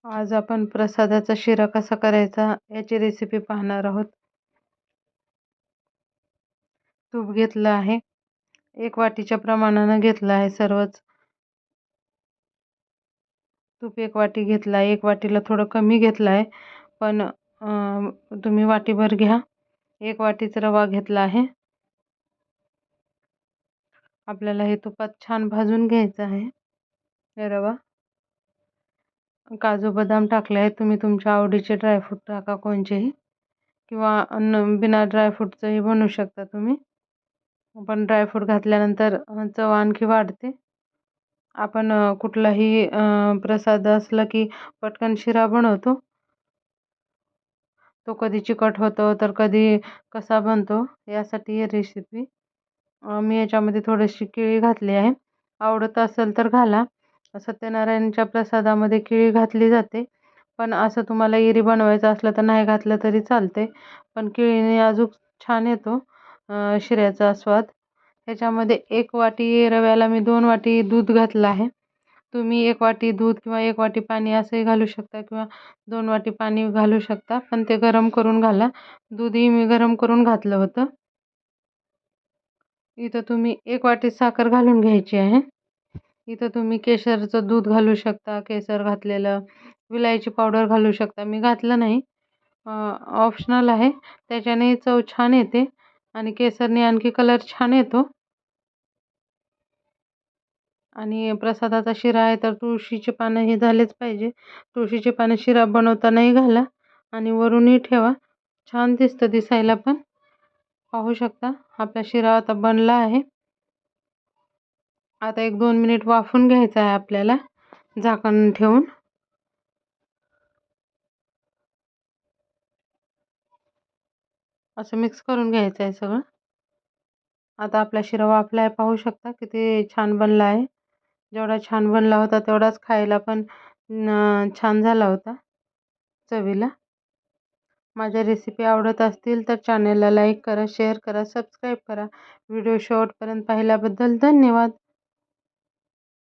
आज आपण प्रसादाचा शिरा कसा करायचा याची रेसिपी पाहणार आहोत। तूप घेतलं आहे, 1 वाटीच्या प्रमाणानं घेतलं आहे सर्वच। तूप 1 वाटी घेतलं आहे, 1 वाटीला थोडं कमी घेतलं आहे, पण तुम्ही वाटीभर घ्या। 1 वाटीच रवा घेतला आहे। आपल्याला हे तुपात छान भाजून घ्यायचं आहे हे रवा। काजू बदाम टाकले आहेत, तुम्ही तुमच्या आवडीचे ड्रायफ्रूट टाका कोणतेही, किंवा बिना ड्रायफ्रूटचंही बनवू शकता तुम्ही। पण ड्रायफ्रूट घातल्यानंतर चव आणखी वाढते। आपण कुठलाही प्रसाद असला की पटकन शिरा बनवतो। तो कधी चिकट होतो तर कधी कसा बनतो यासाठी ही रेसिपी। मी याच्यामध्ये थोडीशी केळी घातली आहे, आवडत असेल तर घाला। सत्यनारायणच्या प्रसादामध्ये केळी घातली जाते, पण असं तुम्हाला इरी बनवायचं असलं तर नाही घातलं तरी चालते, पण केळीने अजून छान येतो शिऱ्याचा स्वाद। ह्याच्यामध्ये 1 वाटी रव्याला मी 2 वाटी दूध घातलं आहे। तुम्ही 1 वाटी दूध किंवा 1 वाटी पाणी असंही घालू शकता, किंवा 2 वाटी पाणी घालू शकता, पण ते गरम करून घाला। दूधही मी गरम करून घातलं होतं। इथं तुम्ही 1 वाटी साखर घालून घ्यायची आहे। इथं तुम्ही केशरचं दूध घालू शकता, केसर घातलेलं, विलायची पावडर घालू शकता। मी घातलं नाही, ऑप्शनल आहे। त्याच्याने चव छान येते आणि केसरने आणखी कलर छान येतो। आणि प्रसादाचा शिरा आहे तर तुळशीचे पानं हे झालेच पाहिजे। तुळशीचे पानं शिरा बनवतानाही घाला आणि वरूनही ठेवा, छान दिसतं दिसायला पण। पाहू शकता आपला शिरा आता बनला आहे। आता 1-2 मिनिट वाफवून घ्यायचा आहे आपल्याला झाकण ठेवून। असं मिक्स करून घ्यायचं आहे सगळं। आता आपला शिरा वाफला आहे, पाहू शकता किती छान बनला आहे। जेवढा छान बनला होता तेवढाच खायला पण छान झाला होता चवीला। माझ्या रेसिपी आवडत असतील तर चॅनलला लाईक करा, शेअर करा, सबस्क्राईब करा। व्हिडिओ शेवटपर्यंत पाहिल्याबद्दल धन्यवाद।